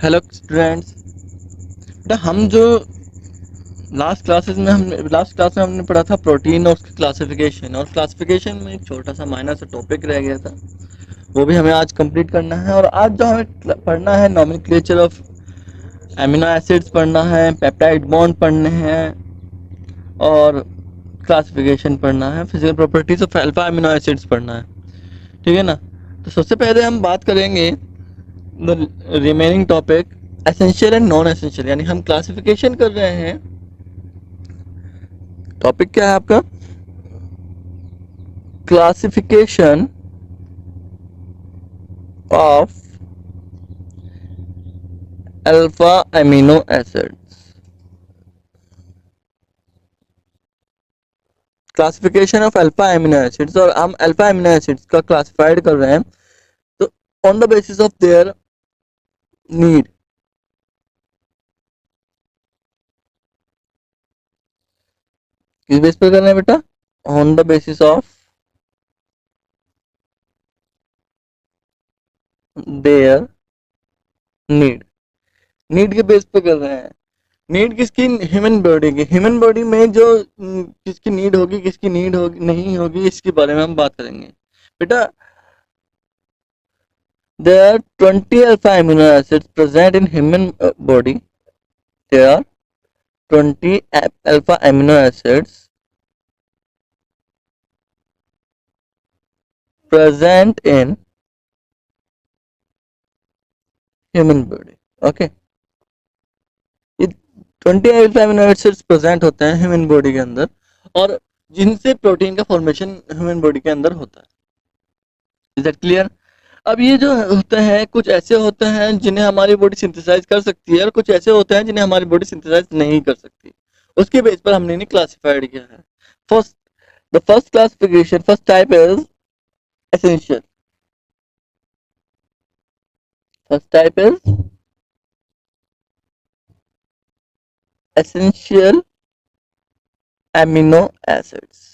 Hello students. बेटा हम जो लास्ट क्लास में हमने पढ़ा था प्रोटीन और उसकी क्लासिफिकेशन, और क्लासिफिकेशन में एक छोटा सा माइनर सा टॉपिक रह गया था, वो भी हमें आज कंप्लीट करना है। और आज जो हमें पढ़ना है नोमेनक्लेचर ऑफ एमिनो एसिड्स पढ़ना है, पेप्टाइड बॉन्ड पढ़ने हैं और क्लासिफिकेशन पढ़ना है, physical properties of alpha amino acids पढ़ना है। ठीक है ना। तो सबसे पहले हम बात करेंगे the remaining topic essential and non essential, यानी हम क्लासिफिकेशन कर रहे हैं। टॉपिक क्या है आपका? Classification of alpha amino acids. Classification of alpha amino acids, और हम अल्फा एमिनो एसिड्स का क्लासिफाइड कर रहे हैं तो on the basis of their need. किस बेस पर कर रहे हैं बेटा? On the basis of their need. Need के बेस पे कर रहे हैं। नीड किसकी? ह्यूमन बॉडी की। ह्यूमन बॉडी में जो किसकी नीड होगी, किसकी नीड होगी नहीं होगी, इसके बारे में हम बात करेंगे बेटा। There are 20 alpha amino acids present in human body. There are 20 alpha amino acids present in human body. Okay. ये 20 अल्फा एमिनो एसिड्स प्रेजेंट होते हैं ह्यूमन बॉडी के अंदर, और जिनसे प्रोटीन का फॉर्मेशन ह्यूमन बॉडी के अंदर होता है। Is that clear? अब ये जो होते हैं, कुछ ऐसे होते हैं जिन्हें हमारी बॉडी सिंथेसाइज कर सकती है, और कुछ ऐसे होते हैं जिन्हें हमारी बॉडी सिंथेसाइज नहीं कर सकती। उसके बेस पर हमने इन्हें क्लासिफाइड किया है। First, the first classification, first type is essential. First type is essential amino acids.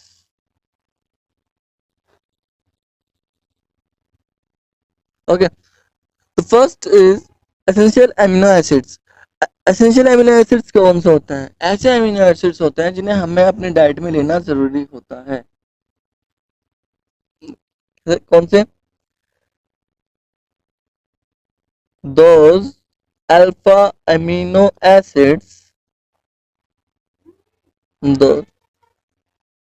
Okay, the first is essential amino acids. Essential amino acids कौन से होते हैं? ऐसे अमीनो एसिड्स होते हैं जिन्हें हमें अपनी डाइट में लेना जरूरी होता है। कौन से? Those alpha amino acids,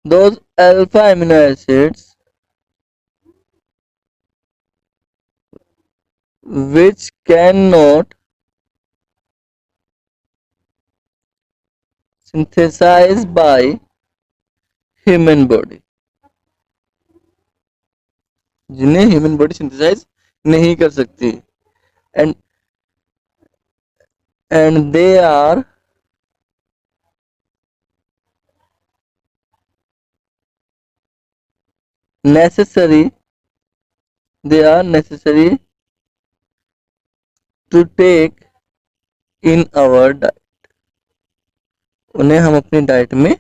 those alpha amino acids which cannot synthesize by human body, जिन्हें ह्यूमन बॉडी सिंथेसाइज नहीं कर सकती, and they are necessary, they are necessary to take in our diet. उन्हें हम अपनी डाइट में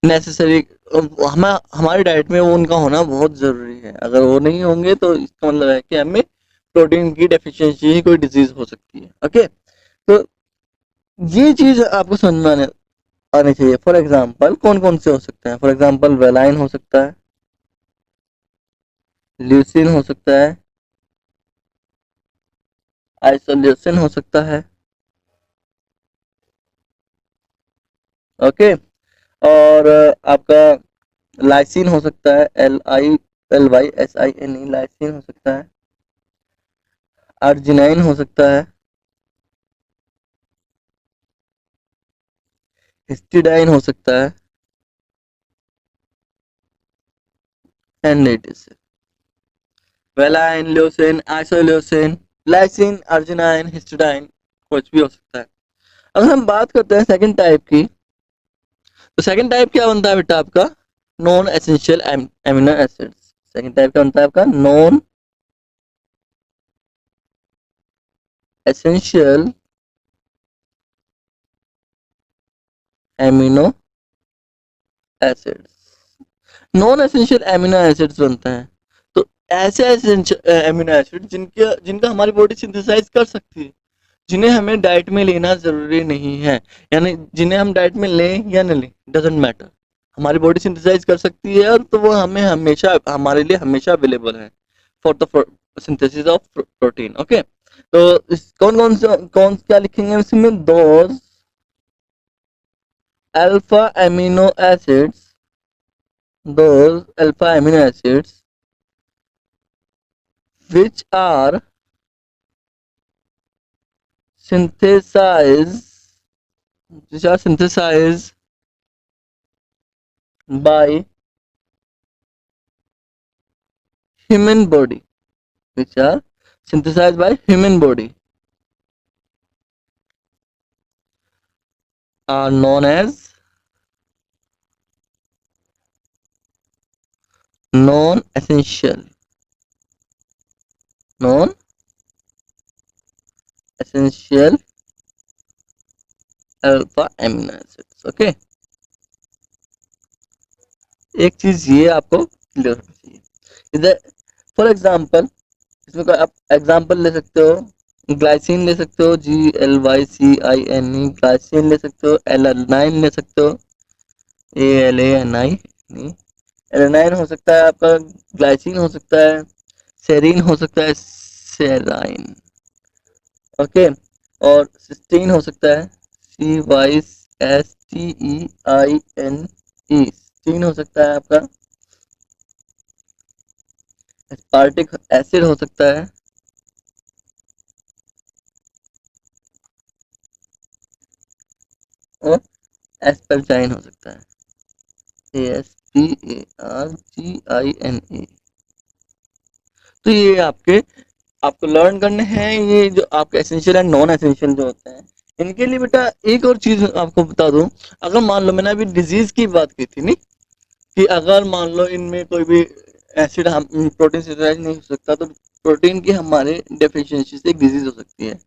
नेसेसरी, हमारी diet में वो उनका होना बहुत जरूरी है। अगर वो नहीं होंगे तो इसका मतलब है कि हमें प्रोटीन की डेफिशिएंसी ही कोई डिजीज हो सकती है। ओके, तो ये चीज आपको समझ में आनी चाहिए। फॉर एग्जाम्पल कौन कौन से हो सकते हैं? फॉर एग्जाम्पल वेलाइन हो सकता है, ल्यूसिन हो सकता है, आइसोल्यूसिन हो सकता है। ओके, और आपका लाइसिन हो सकता है, LILYSINE, लाइसिन हो सकता है। अर्जिनाइन हो सकता है, हिस्टिडाइन हो सकता है, and it is valine, leucine, isoleucine, lysine, arginine, histidine, कुछ भी हो सकता है। अगर हम बात करते हैं सेकंड टाइप की, तो सेकंड टाइप क्या बनता है बेटा आपका? Non essential amino acids. Second type क्या बनता है आपका? Non essential amino acids. Non essential amino acids बनते हैं तो ऐसे एमिनो एसिड जिनका हमारी बॉडी सिंथेसाइज कर सकती है, जिन्हें हमें डाइट में लेना ज़रूरी नहीं है, यानी जिन्हें हम डाइट में लें या न लें, डज़न्ट मैटर। हमारी बॉडी सिंथेसाइज़ कर सकती है और तो वो हमें हमेशा हमारे लिए हमेशा अवेलेबल है for the synthesis of protein. Okay, तो इस कौन क्या लिखेंगे इसमें? Those alpha amino acids, those alpha amino acids which are synthesized by human body, which are synthesized by human body, are known as non-essential non-essential alpha amino acids. Okay, एक चीज ये आपको क्लियर होनी चाहिए। इधर फॉर एग्जांपल, इसमें कोई आप एग्जांपल ले सकते हो, ग्लाइसिन ले सकते हो, GLYCINE ग्लाइसिन ले सकते हो, एलानाइन ले सकते हो, ALANI, एलानाइन हो सकता है आपका, ग्लाइसिन हो सकता है, सेरीन हो सकता है, सेराइन। ओके, और सिस्टीन हो सकता है, CYSTEINE, सिस्टीन हो सकता है आपका, एस्पार्टिक एसिड हो सकता है, और एस्पेल्टाइन हो सकता है, ASPARGINE। तो ये आपको लर्न करने हैं, ये जो आपके एसेंशियल एंड नॉन एसेंशियल जो होते हैं। इनके लिए बेटा एक और चीज आपको बता दूं, अगर मान लो मैंने अभी डिजीज की बात की थी, नहीं कि अगर मान लो इनमें कोई भी एसिड हम प्रोटीन सिंथेसाइज नहीं हो सकता, तो प्रोटीन की हमारे डेफिशिएंसी से एक डिजीज हो सकती है।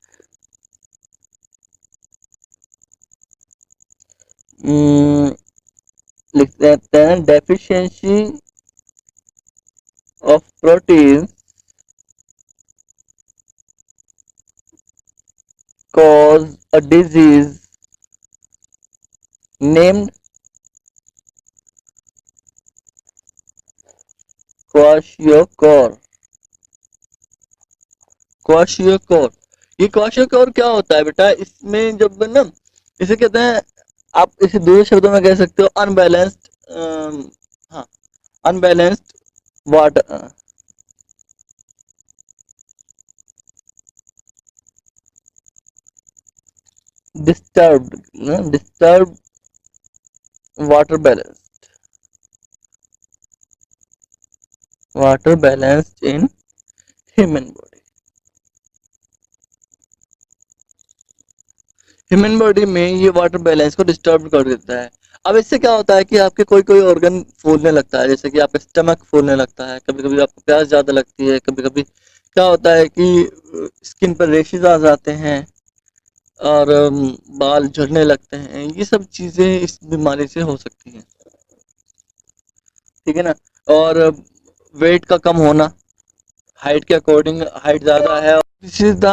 लिख देते हैं, deficiency of protein cause a disease named kwashiorkor। क्वाशियोकोर, ये क्वाशियोकोर क्या होता है बेटा? इसमें जब ना, इसे कहते हैं, आप इसे दूसरे शब्दों में कह सकते हो अनबैलेंस्ड, हाँ, unbalanced water, disturb water balance in human body. Human body में ये वाटर बैलेंस को डिस्टर्ब कर देता है। अब इससे क्या होता है कि आपके कोई कोई ऑर्गन फूलने लगता है, जैसे कि आपका स्टमक फूलने लगता है, कभी कभी आपको प्यास ज्यादा लगती है, कभी कभी क्या होता है कि स्किन पर रेशेज आ जाते हैं, और बाल झड़ने लगते हैं। ये सब चीजें इस बीमारी से हो सकती हैं, ठीक है ना। और वेट का कम होना, हाइट के अकॉर्डिंग हाइट ज्यादा है, this is the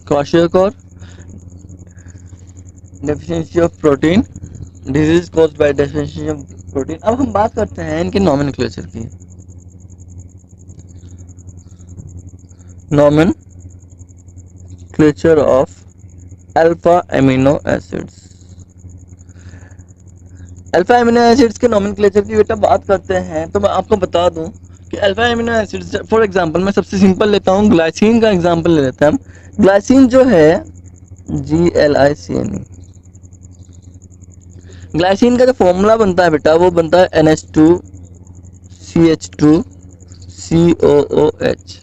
kwashiorkor, deficiency of protein, disease caused by deficiency of protein. अब हम बात करते हैं इनके नॉमेनक्लेचर की। Nomenclature of alpha amino acids. Alpha amino acids के नॉमेनक्लेचर की बेटा बात करते हैं, तो मैं आपको बता दूं कि alpha amino acids, for example मैं सबसे सिंपल लेता हूं, ग्लाइसिन का एग्जांपल ले लेते हैं हम। ग्लाइसिन जो है, GLICINE, ग्लाइसिन का जो फॉर्मूला बनता है बेटा, वो बनता है NH2CH2COOH।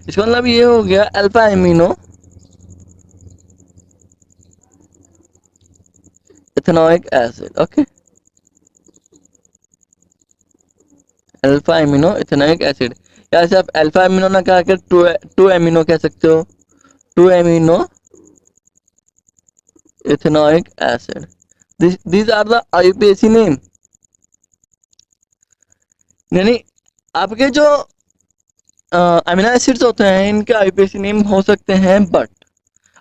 इसका मतलब ये हो गया alpha amino ethanoic acid. Okay, alpha amino ethanoic acid, या ऐसे आप अल्फा एमिनो ना कह के टू एमिनो कह सकते हो, two amino ethanoic acid. these are the IUPAC name. यानी आपके जो अमीनो एसिड्स होते हैं, इनके IUPAC नेम हो सकते हैं, बट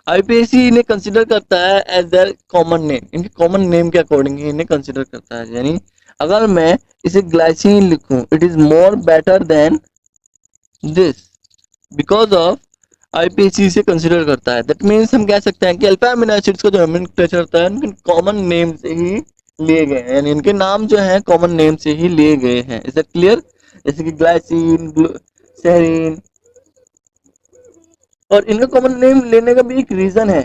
आईपीएसी इन्हें कंसिडर करता है एज देयर कॉमन नेम, इनके कॉमन नेम के अकॉर्डिंग ही इन्हें कंसिडर करता है। यानी अगर मैं इसे ग्लाइसिन लिखूं, it is more better than this because of IUPAC से कंसिडर करता है। दैट मीन्स हम कह सकते हैं कि अल्फा अमीनो एसिड्स का जो नोमेनक्लेचर होता है उनके कॉमन नेम से ही लिए गए हैं, यानी इनके नाम जो है कॉमन नेम से ही लिए गए हैं। Is that clear? जैसे कि ग्लाइसिन, सेरीन, और इनका कॉमन नेम लेने का भी एक रीजन है।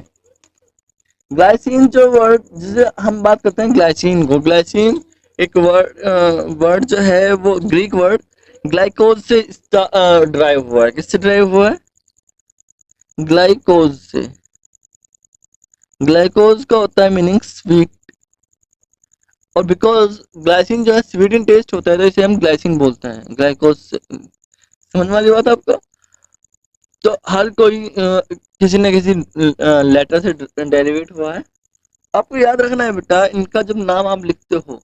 ग्लाइसिन जो वर्ड जिसे हम बात करते हैं ग्लाइसिन को, ग्लाइसिन एक वर्ड जो है वो ग्रीक वर्ड ग्लाइकोज से ड्राइव हुआ है। किससे ड्राइव हुआ है? ग्लाइकोज से। ग्लाइकोज का होता है मीनिंग स्वीट, और बिकॉज ग्लाइसिन जो है स्वीट इन टेस्ट होता है तो इसे हम ग्लाइसिन बोलते हैं ग्लाइकोज से। समझ में वाली बात आपको? तो हर कोई किसी न किसी लेटर से डेरिवेट हुआ है। आपको याद रखना है बेटा, इनका जब नाम आप लिखते हो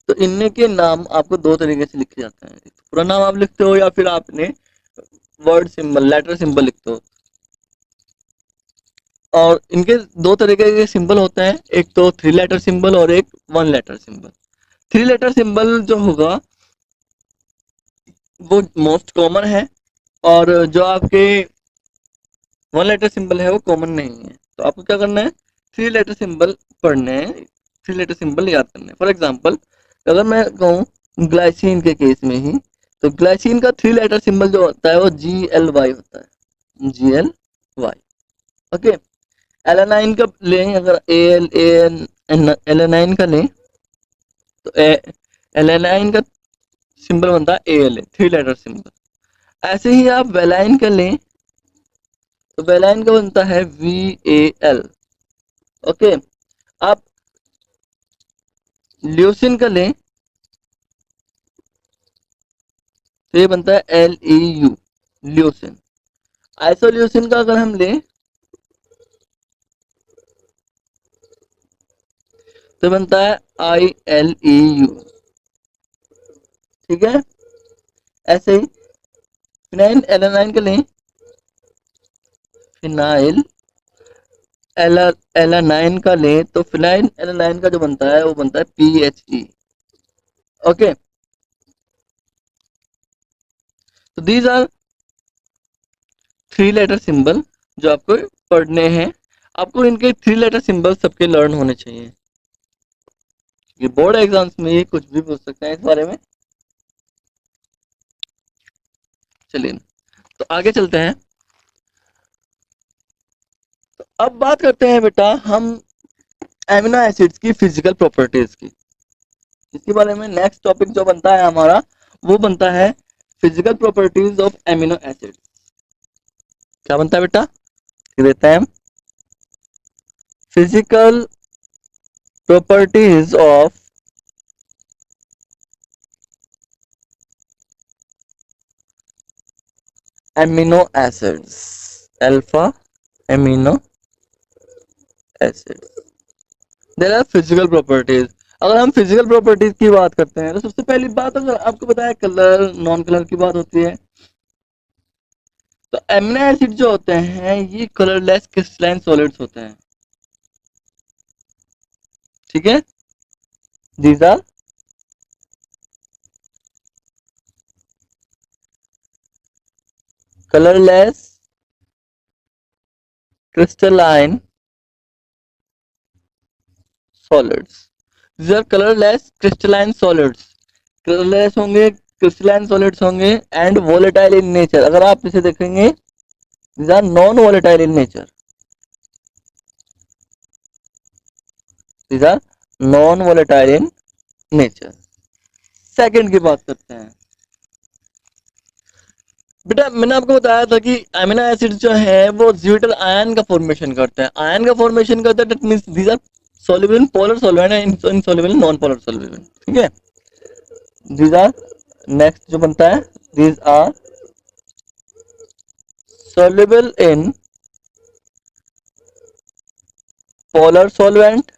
तो इनके के नाम आपको दो तरीके से लिखे जाते हैं। पूरा नाम आप लिखते हो या फिर आपने वर्ड सिंबल, लेटर सिंबल लिखते हो। और इनके दो तरीके के सिंबल होते हैं, एक तो 3 लेटर सिंबल और एक 1 लेटर सिंबल। 3 लेटर सिंबल जो होगा वो मोस्ट कॉमन है, और जो आपके 1 लेटर सिंबल है वो कॉमन नहीं है। तो आपको क्या करना है? 3 लेटर सिंबल पढ़ने हैं, 3 लेटर सिंबल याद करने हैं। फॉर एग्जाम्पल अगर मैं कहूँ ग्लाइसिन के केस में ही, तो ग्लाइसिन का 3 लेटर सिंबल जो होता है वो GLY होता है, GLY। ओके। एलानाइन का लें, अगर ALAN एलानाइन का लें तो एलानाइन का सिंबल बनता है ALA, 3 लेटर सिंबल। ऐसे ही आप वेलाइन का लें तो वेलाइन का बनता है VAL। ओके। आप ल्यूसिन का लें तो ये बनता है LEU, ल्यूसिन। आइसोल्यूसिन का अगर हम लें तो बनता है ILEU। ठीक है। ऐसे ही फिनाइल एलानाइन का लें, फिनाइल एलानाइन का लें तो फिनाइल एलानाइन का जो बनता है वो बनता है PHE। ओके। तो दीज आर 3 लेटर सिंबल जो आपको पढ़ने हैं। आपको इनके 3 लेटर सिंबल सबके लर्न होने चाहिए। ये बोर्ड एग्जाम्स में ये कुछ भी पूछ सकते हैं इस बारे में। चलिए तो आगे चलते हैं। तो अब बात करते हैं बेटा हम एमिनो एसिड्स की फिजिकल प्रॉपर्टीज की। इसके बारे में नेक्स्ट टॉपिक जो बनता है हमारा वो बनता है physical properties of amino acids. क्या बनता है बेटा? देते हैं हम physical properties of amino acids, alpha amino acids. There are physical properties. अगर हम फिजिकल प्रॉपर्टीज की बात करते हैं तो सबसे पहली बात अगर आपको पता है कलर नॉन कलर की बात होती है। तो एमिनो एसिड जो होते हैं ये कलरलेस क्रिस्टलाइन सॉलिड्स होते हैं। ठीक है। These are colourless crystalline solids. These are colourless crystalline solids. Colourless होंगे, क्रिस्टलाइन सॉलिड्स होंगे एंड वोलेटाइल इन नेचर। अगर आप इसे देखेंगे these are non volatile in nature. These are non volatile in nature. Second की बात करते हैं बेटा, मैंने आपको बताया था कि अमीनो एसिड जो है वो ज्यूटल आयन का फॉर्मेशन करते हैं। आयन का फॉर्मेशन करते हैं, that means these are soluble in polar solvent and insoluble in non polar solvent। ठीक है। दीज आर नेक्स्ट जो बनता है these are soluble in polar solvent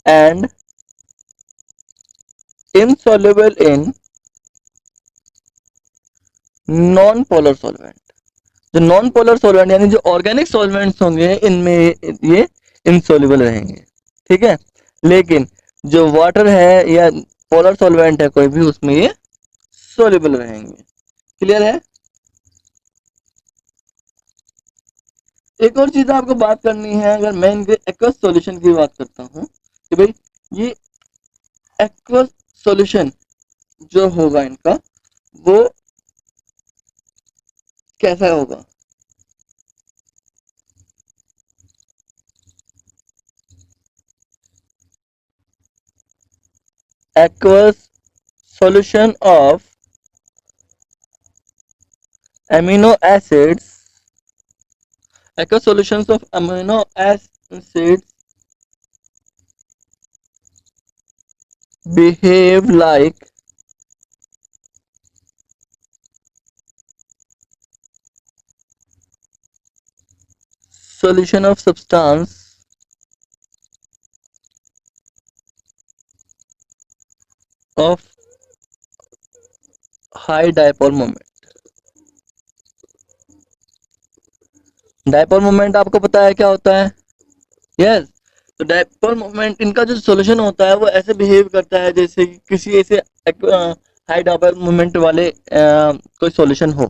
and insoluble in non polar solvent। जो non polar solvent यानी जो organic solvents होंगे इनमें ये इनसॉल्युबल रहेंगे, ठीक है। लेकिन जो वाटर है या पोलर सॉल्वेंट है कोई भी, उसमें ये सोल्यूबल रहेंगे। क्लियर है। एक और चीज आपको बात करनी है, अगर मैं इनके एक्वस सॉल्यूशन की बात करता हूँ कि भाई ये एक्वस सॉल्यूशन जो होगा इनका वो कैसा होगा। aqueous solution of amino acids, aqueous solutions of amino acids behave like solution of substance of high dipole moment। Dipole moment आपको पता है क्या होता है। यस, तो डायपोल मोमेंट इनका जो सॉल्यूशन होता है वो ऐसे बिहेव करता है जैसे कि किसी ऐसे हाई डायपोल मोमेंट वाले कोई सॉल्यूशन हो।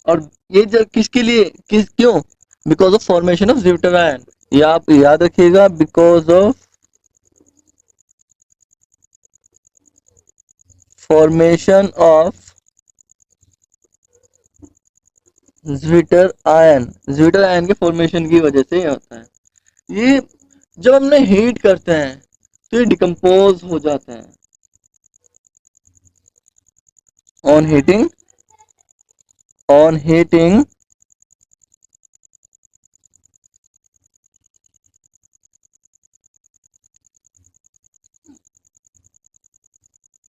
और ये जो किसके लिए, किस क्यों, because of formation of zwitter ion. ये आप याद रखिएगा, because of formation of zwitter ion, zwitter ion के फॉर्मेशन की वजह से ये होता है। ये जब हमने हीट करते हैं तो ये डिकम्पोज हो जाते हैं। ऑन हीटिंग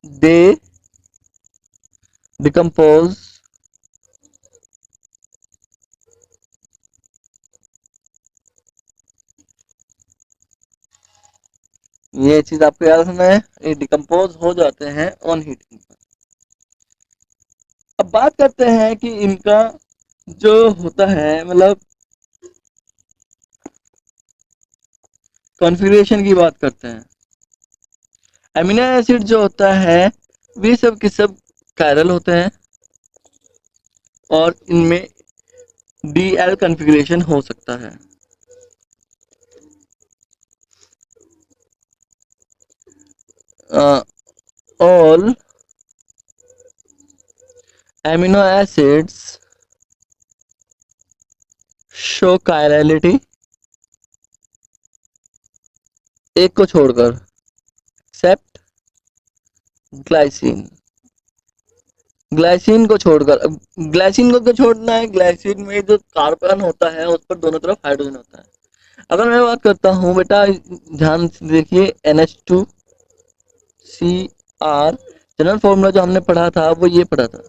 they decompose ये चीज आपको याद रखना है, ये डिकम्पोज हो जाते हैं ऑन हीटिंग। अब बात करते हैं कि इनका जो होता है मतलब कॉन्फ़िगरेशन की बात करते हैं। अमीनो एसिड जो होता है वे सब के सब कायरल होते हैं और इनमें DL कॉन्फ़िगरेशन हो सकता है। all amino acids show chirality, एक को छोड़कर, एक्सेप्ट ग्लाइसिन, ग्लाइसिन को छोड़कर। अब ग्लाइसिन को क्यों छोड़ना है, ग्लाइसिन में जो कार्बन होता है उस पर दोनों तरफ हाइड्रोजन होता है। अगर मैं बात करता हूँ बेटा, ध्यान से देखिए, NH2Cr जनरल फॉर्मूला जो हमने पढ़ा था वो ये पढ़ा था,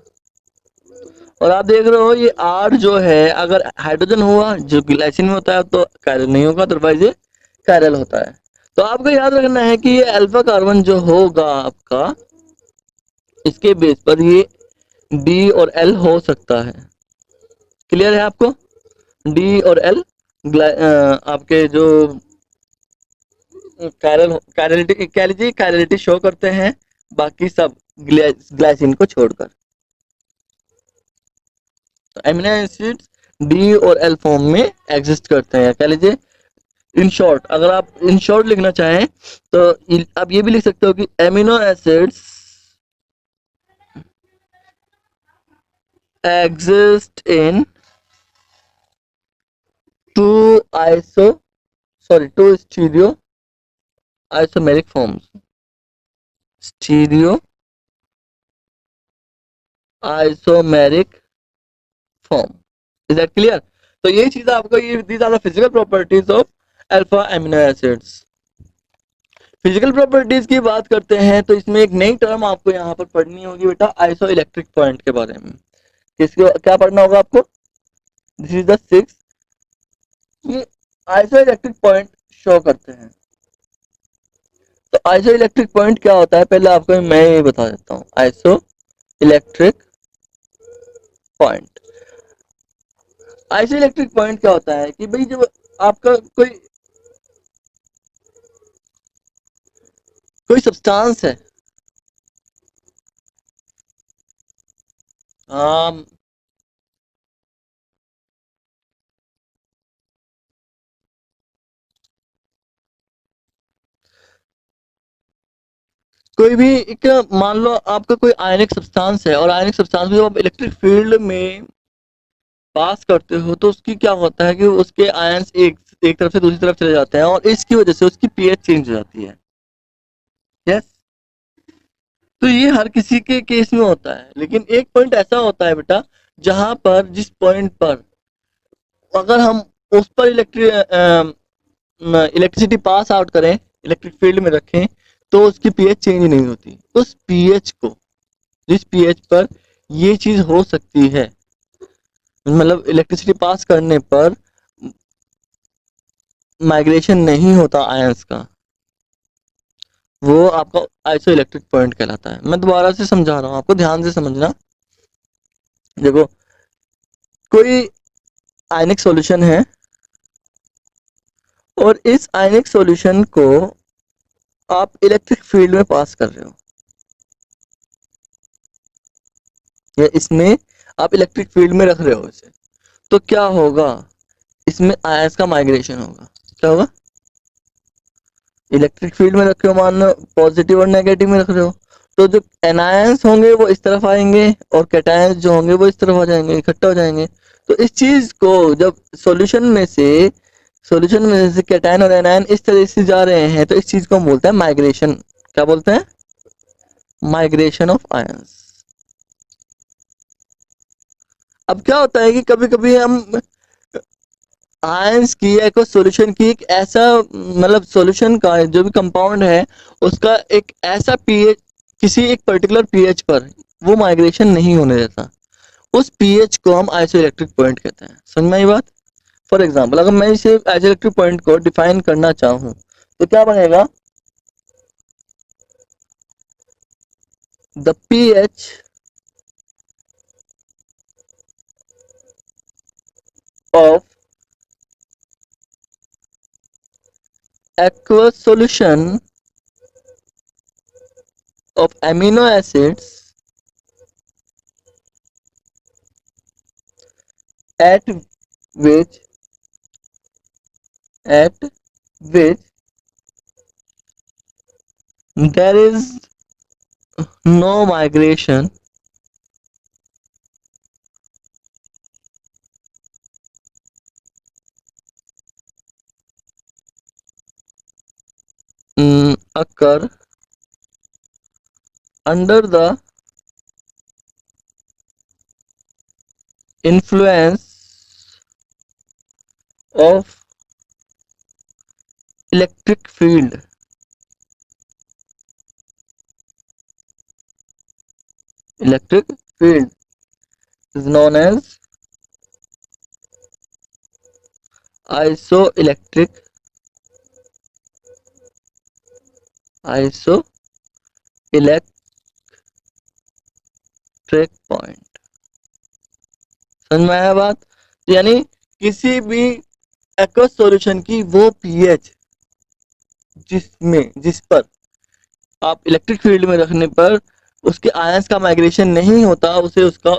और आप देख रहे हो ये R जो है अगर हाइड्रोजन हुआ जो ग्लाइसिन में होता है तो कायरल नहीं होगा, अदरवाइज ये कायरल होता है। तो आपको याद रखना है कि ये अल्फा कार्बन जो होगा आपका, इसके बेस पर ये D और L हो सकता है। क्लियर है आपको, D और L आपके जो कायरलिटी शो करते हैं, बाकी सब ग्लाइसिन को छोड़कर। अमीनो एसिड्स डी और एल फॉर्म में एग्जिस्ट करते हैं। कह लीजिए इन शॉर्ट, अगर आप इन शॉर्ट लिखना चाहें तो आप ये भी लिख सकते हो कि amino acids exist in two stereo isomeric forms, stereo isomeric form. Is that clear. तो ये चीज आपको, ये these are the physical properties of alpha amino acids. Physical properties की बात करते हैं तो इसमें एक नई टर्म आपको यहाँ पर पढ़नी होगी बेटा, आइसो इलेक्ट्रिक पॉइंट के बारे में। किसको क्या पढ़ना होगा आपको, दिस इज द सिक्स। ये आइसो इलेक्ट्रिक पॉइंट शो करते हैं। तो आइसो इलेक्ट्रिक पॉइंट क्या होता है पहले आपको मैं ये बता देता हूँ। Iso electric point, isoelectric point क्या होता है कि भाई जब आपका कोई कोई सब्सटेंस है, आम, कोई भी एक, मान लो आपका कोई आयनिक सब्सटेंस है और आयनिक सब्सटेंस में जब आप इलेक्ट्रिक फील्ड में पास करते हो तो उसकी क्या होता है कि उसके आयंस एक एक तरफ से दूसरी तरफ चले जाते हैं और इसकी वजह से उसकी पीएच चेंज हो जाती है। यस। तो ये हर किसी के केस में होता है, लेकिन एक पॉइंट ऐसा होता है बेटा जहां पर जिस पॉइंट पर अगर हम उस पर इलेक्ट्रिसिटी पास आउट करें, इलेक्ट्रिक फील्ड में रखें, तो उसकी पीएच चेंज नहीं होती। उस पीएच को, जिस पीएच पर ये चीज हो सकती है, मतलब इलेक्ट्रिसिटी पास करने पर माइग्रेशन नहीं होता आयंस का, वो आपका आइसो इलेक्ट्रिक पॉइंट कहलाता है। मैं दोबारा से समझा रहा हूँ आपको, ध्यान से समझना। देखो, कोई आयनिक सॉल्यूशन है और इस आयनिक सॉल्यूशन को आप इलेक्ट्रिक फील्ड में पास कर रहे हो, या इसमें आप इलेक्ट्रिक फील्ड में रख रहे हो इसे, तो क्या होगा, इसमें आयंस का माइग्रेशन होगा। क्या होगा? इलेक्ट्रिक फील्ड में रख रहे हो, मान लो पॉजिटिव और नेगेटिव में रख रहे हो, तो जो एनायंस होंगे वो इस तरफ आएंगे और कैटायंस जो होंगे वो इस तरफ आ जाएंगे, इकट्ठा हो जाएंगे। तो इस चीज को जब सॉल्यूशन में से कैटायन और एनायन इस तरह से जा रहे हैं, तो इस चीज को हम बोलते हैं माइग्रेशन। क्या बोलते हैं? Migration of ions. अब क्या होता है कि कभी कभी हम आयंस की या कोई सॉल्यूशन की एक ऐसा, मतलब सॉल्यूशन का जो भी कंपाउंड है उसका एक ऐसा पीएच, किसी एक पर्टिकुलर पीएच पर वो माइग्रेशन नहीं होने देता, उस पीएच को हम आइसोइलेक्ट्रिक पॉइंट कहते हैं। समझ में आई बात? फॉर एग्जांपल, अगर मैं इसे आइसोइलेक्ट्रिक पॉइंट को डिफाइन करना चाहूँ तो क्या बनेगा? The pH of aqueous solution of amino acids at which at which there is no migration occur under the influence of electric field. Electric field is known as isoelectric point. समझ में आया बात? यानी किसी भी एक्वस सॉल्यूशन की वो pH जिस पर आप इलेक्ट्रिक फील्ड में रखने पर उसके आयंस का माइग्रेशन नहीं होता, उसे उसका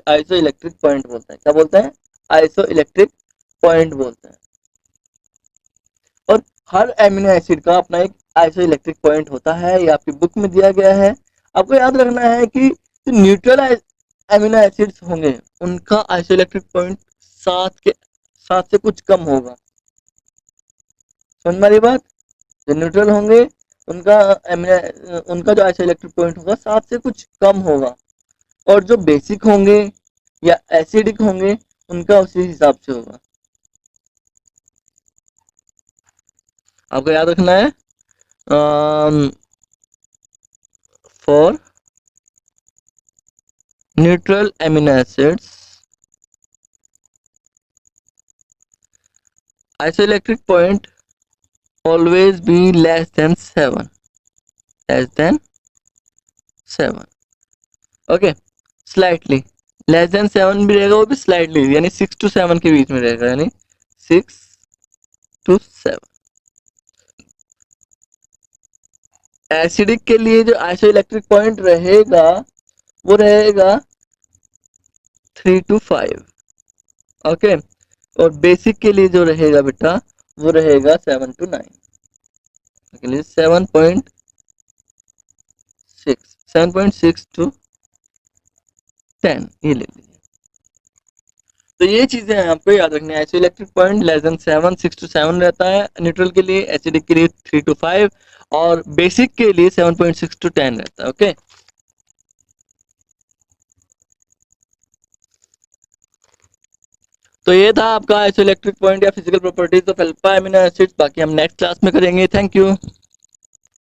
आइसो इलेक्ट्रिक पॉइंट बोलते हैं। क्या बोलते हैं? आइसो इलेक्ट्रिक पॉइंट बोलते हैं। और हर एमिनो एसिड का अपना एक आइसो इलेक्ट्रिक पॉइंट होता है, ये आपकी बुक में दिया गया है। आपको याद रखना है कि जो न्यूट्रल एमिनो एसिड्स होंगे उनका आइसो इलेक्ट्रिक पॉइंट 7 से कुछ कम होगा। समझ में आ रही बात? जो न्यूट्रल होंगे उनका उनका जो आइसो इलेक्ट्रिक पॉइंट होगा 7 से कुछ कम होगा, और जो बेसिक होंगे या एसिडिक होंगे उनका उसी हिसाब से होगा। आपको याद रखना है, for neutral amino acids isoelectric point always be less than 7. Okay, slightly less than 7 भी रहेगा, वो भी स्लाइडली, यानी 6 to 7 के बीच में रहेगा, यानी 6 to 7। एसिडिक के लिए जो आइसोइलेक्ट्रिक पॉइंट रहेगा वो रहेगा 3 to 5। ओके, और बेसिक के लिए जो रहेगा बेटा वो रहेगा 7 to 9 के लिए 7.6 to 10 ये ले लीजिए। तो ये चीजें हैं आपको याद रखनी है। ऐसे electric point less than 7, 6 to 7 रहता है न्यूट्रल के लिए, एसिडिक के लिए 3 to 5 और बेसिक के लिए 7.6 to 10 रहता है। ओके, तो ये था आपका आइसोइलेक्ट्रिक पॉइंट या physical properties of alpha amino acids. बाकी हम नेक्स्ट क्लास में करेंगे। Thank you.